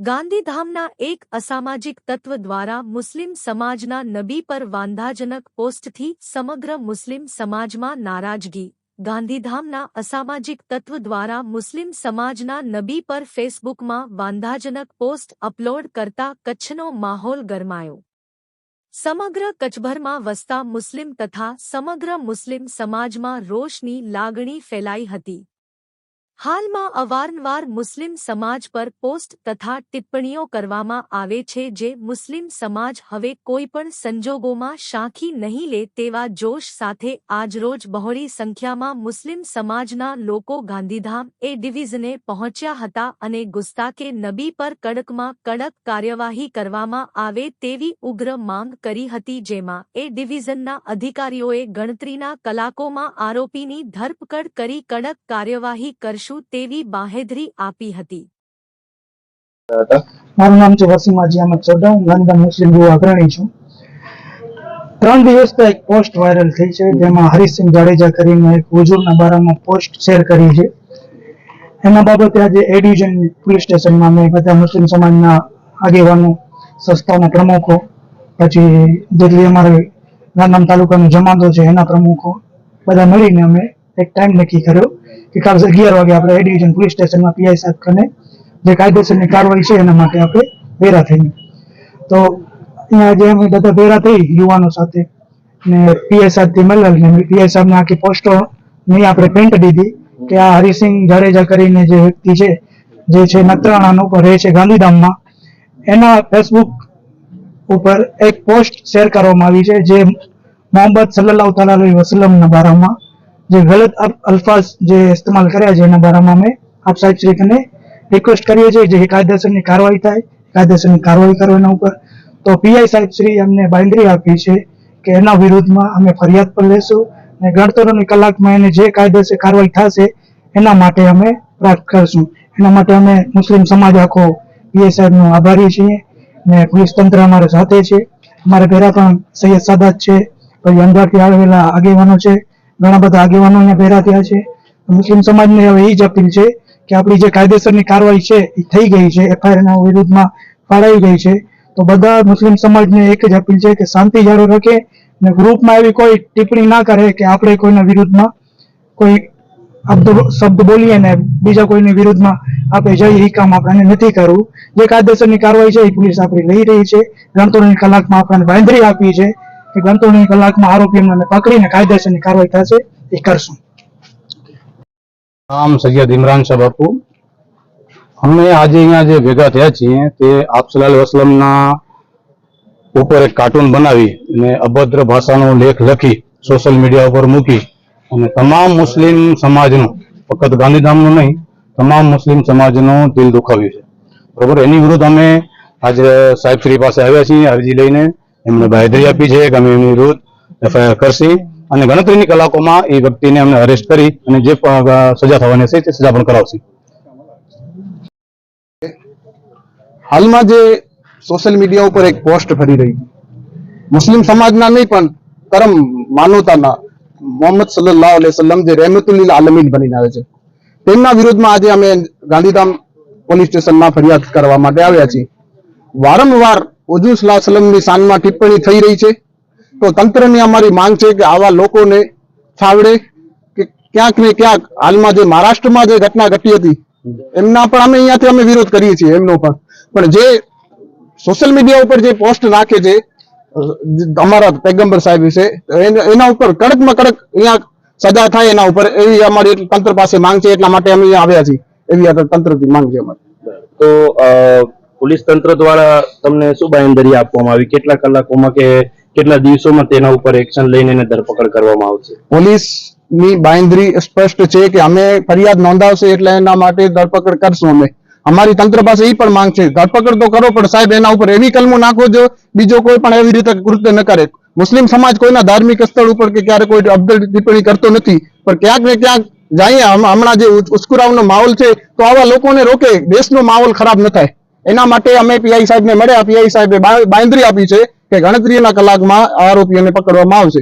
ગાંધીધામના એક અસામાજિક તત્વ દ્વારા મુસ્લિમ સમાજના નબી પર વાંધાજનક પોસ્ટથી સમગ્ર મુસ્લિમ સમાજમાં નારાજગી। ગાંધીધામના અસામાજિક તત્વ દ્વારા મુસ્લિમ સમાજના નબી પર ફેસબુકમાં વાંધાજનક પોસ્ટ અપલોડ કરતા કચ્છનો માહોલ ગરમાયો। સમગ્ર કચ્છભરમાં વસતા મુસ્લિમ તથા સમગ્ર મુસ્લિમ સમાજમાં રોષની લાગણી ફેલાઈ હતી। હાલમાં અવારનવાર મુસ્લિમ સમાજ પર પોસ્ટ તથા ટિપ્પણીઓ કરવામાં આવે છે, જે મુસ્લિમ સમાજ હવે કોઈપણ સંજોગોમાં શાંખી નહીં લે તેવા જોશ સાથે આજરોજ બહોળી સંખ્યામાં મુસ્લિમ સમાજના લોકો ગાંધીધામ એ ડિવિઝને પહોંચ્યા હતા અને ગુસ્તાકે નબી પર કડકમાં કડક કાર્યવાહી કરવામાં આવે તેવી ઉગ્ર માંગ કરી હતી, જેમાં એ ડિવિઝનના અધિકારીઓએ ગણતરીના કલાકોમાં આરોપીની ધરપકડ કરી કડક કાર્યવાહી કરશે તેવી બાહેધરી આપી હતી। મારું નામ છે વસીમ હાજી અહેમદ સોઢા। હું ગાંધીધામ મુસ્લિમ યુવા અગ્રણી છું। 3 દિવસથી એક પોસ્ટ વાયરલ થઈ છે, જેમાં હરીશસિંહ જાડેજા કરીને એક હુજુરના બારામાં પોસ્ટ શેર કરી છે। એના બાબતે આજે એ ડિવિઝન પોલીસ સ્ટેશનમાં અમે બધા મુસ્લિમ સમાજના આગેવાનો, સંસ્થાના પ્રમુખો, પછી જેટલી અમારે ગાંધીધામ તાલુકાનો જમાતો છે એના પ્રમુખો બધા મળીને અમે એક ટાઈમ નક્કી કર્યો કે કાલે 11 વાગે આપણે એ ડિવિઝન પોલીસ સ્ટેશનમાં પીઆઈ સાહેબ કને જે કાયદેસરની કાર્યવાહી છે એના માટે આપણે ભેગા થઈએ। તો અહીંયા જે અમે બધા ભેગા થઈ યુવાનો સાથે ને પીઆઈ સાહેબથી મળેલ ને પીઆઈ સાહેબને આખી પોસ્ટોની આપણે પ્રિન્ટ દીધી કે આ હરીશસિંહ જાડેજા કરીને જે વ્યક્તિ છે, જે છે નખત્રાણાનો ઉપર રહે છે ગાંધીધામમાં, એના ફેસબુક ઉપર એક પોસ્ટ શેર કરવામાં આવી છે, જે મોહમ્મદ સલ્લલ્લાહુ તઆલા અલૈહિ વસલ્લમના બારામાં જે ગલત અલ્ફાઝ જે ઇસ્तेमाल કર્યા છે એના બારામાં અમે આપ સાહેબ શ્રી કને રિક્વેસ્ટ કરીએ છીએ જે કાયદેસરની કાર્યવાહી થાય, કાયદેસરની કાર્યવાહી કરો એના ઉપર। તો પીઆઈ સાહેબ શ્રી અમને બાંયધરી આપી છે કે એના વિરુદ્ધમાં અમે ફરિયાદ પણ લેશું અને ગણતરીની કલાકમાં એને જે કાયદેસર કાર્યવાહી થશે એના માટે અમે પ્રાર્થ કરશું। એના માટે અમે મુસ્લિમ સમાજ આખો પીઆઈ સાહેબનો આભારી છીએ ને પોલીસ તંત્ર અમારે સાથે છે। અમારે પહેલા પણ સૈયદ સાદાત છે, પછી અંજારથી આવેલા આગેવાનો છે, ઘણા બધા આગેવાનો અહીંયા ભેગા થયા છે। મુસ્લિમ સમાજને હવે એ જ અપીલ છે કે આપણી જે કાયદેસરની કાર્યવાહી છે એ થઈ ગઈ છે, એફઆઈઆરના વિરુદ્ધમાં ફાળાઈ ગઈ છે, તો બધા મુસ્લિમ સમાજને એક જ અપીલ છે કે શાંતિ જાળવી રાખે ને ગ્રુપમાં એવી કોઈ ટિપ્પણી ના કરે કે આપણે કોઈના વિરુદ્ધમાં કોઈ શબ્દ બોલીએ ને બીજા કોઈની વિરુદ્ધમાં આપણે જઈએ, એ કામ આપણે નથી કરવું। જે કાયદેસરની કાર્યવાહી છે એ પોલીસ આપણી લઈ રહી છે। ગણતરીની કલાકમાં આપણને બાંયધરી આપી છે કે ગણતરીની કલાકમાં આરોપીઓને પકડીને કાયદેસરની કાર્યવાહી થશે એ કરશું। નામ સૈયદ ઇમરાન શાહ બાપુ। અમે આજે અહીંયા જે ભેગા થયા છીએ તે આપ સલ્લલ્લાહુ અલૈહિ વસલ્લમના ઉપર એક કાર્ટૂન બનાવી અને અભદ્ર ભાષાનો લેખ લખી સોશિયલ મીડિયા ઉપર મૂકી અને તમામ મુસ્લિમ સમાજનું, ફક્ત ગાંધીધામનું નહીં, તમામ મુસ્લિમ સમાજનું દિલ દુખાવ્યું છે, બરોબર। એની વિરુદ્ધ અમે આજે સાહેબ શ્રી પાસે આવ્યા છીએ અરજી લઈને। એમને બાંયધરી આપી છે કે અમે એમની વિરુદ્ધ એફઆઈઆર કરશી અને ગણતરીની કલાકોમાં એ વ્યક્તિને અમને અરેસ્ટ કરી અને જે સજા થવાની છે તે સજા પણ કરાવશી। હાલમાં જે સોશિયલ મીડિયા ઉપર એક પોસ્ટ ફરી રહી મુસ્લિમ સમાજના નહીં પણ કરમ માનવતાના મોહમ્મદ સલ્લલ્લાહુ અલૈહિ વસલ્લમ જે રહેમતુલ લીલ આલમીન બનીને આવે છે તેમના વિરુદ્ધમાં આજે અમે ગાંધીધામ પોલીસ સ્ટેશનમાં ફરિયાદ કરવા માટે આવ્યા છીએ। વારંવાર હુજુર સલ્લલ્લાહુ અલૈહિ વસલ્લમની શાનમાં ટિપ્પણી થઈ રહી છે, તો તંત્રની અમારી માંગ છે કે આવા લોકોને છાવડે કે ક્યાંક ને ક્યાંક હાલમાં જે મહારાષ્ટ્રમાં જે ઘટના ઘટી હતી એમના પણ અમે અહીંયાથી અમે વિરોધ કરીએ છીએ એમનો પણ જે સોશિયલ મીડિયા ઉપર જે પોસ્ટ નાખે છે અમારા પૈગંબર સાહેબ વિશે એના ઉપર કડકમાં કડક અહીંયા સજા થાય એના ઉપર એવી અમારી તંત્ર પાસે માંગ છે, એટલા માટે અમે અહીંયા આવ્યા છીએ, એવી તંત્રથી માંગ છે અમારી। તો પોલીસ તંત્ર દ્વારા તમને શું બાંયધરી આપવામાં આવી, કેટલા કલાકોમાં કે કેટલા દિવસોમાં તેના ઉપર એક્શન લઈને એને ધરપકડ કરવામાં આવશે? પોલીસની બાંયધરી સ્પષ્ટ છે કે અમે ફરિયાદ નોંધાવશે એટલે એના માટે ધરપકડ કરશું અમે। અમારી તંત્ર પાસે એ પણ માંગ છે ધરપકડ તો કરો પણ સાહેબ એના ઉપર એવી કલમો નાખો જો બીજો કોઈ પણ એવી રીતે કૃત્ય ન કરે। મુસ્લિમ સમાજ કોઈના ધાર્મિક સ્થળ ઉપર કે ક્યારે કોઈ અબદલ ટિપ્પણી કરતો નથી, પણ ક્યાંક ને ક્યાંક જઈએ હમણાં જે ઉશ્કેરાવનો માહોલ છે તો આવા લોકોને રોકે, દેશનો માહોલ ખરાબ ન થાય એના માટે અમે પીઆઈ સાહેબને મળ્યા। પીઆઈ સાહેબે બાંયધરી આપી છે કે ગણતરીના કલાકમાં આરોપીઓને પકડવામાં આવશે।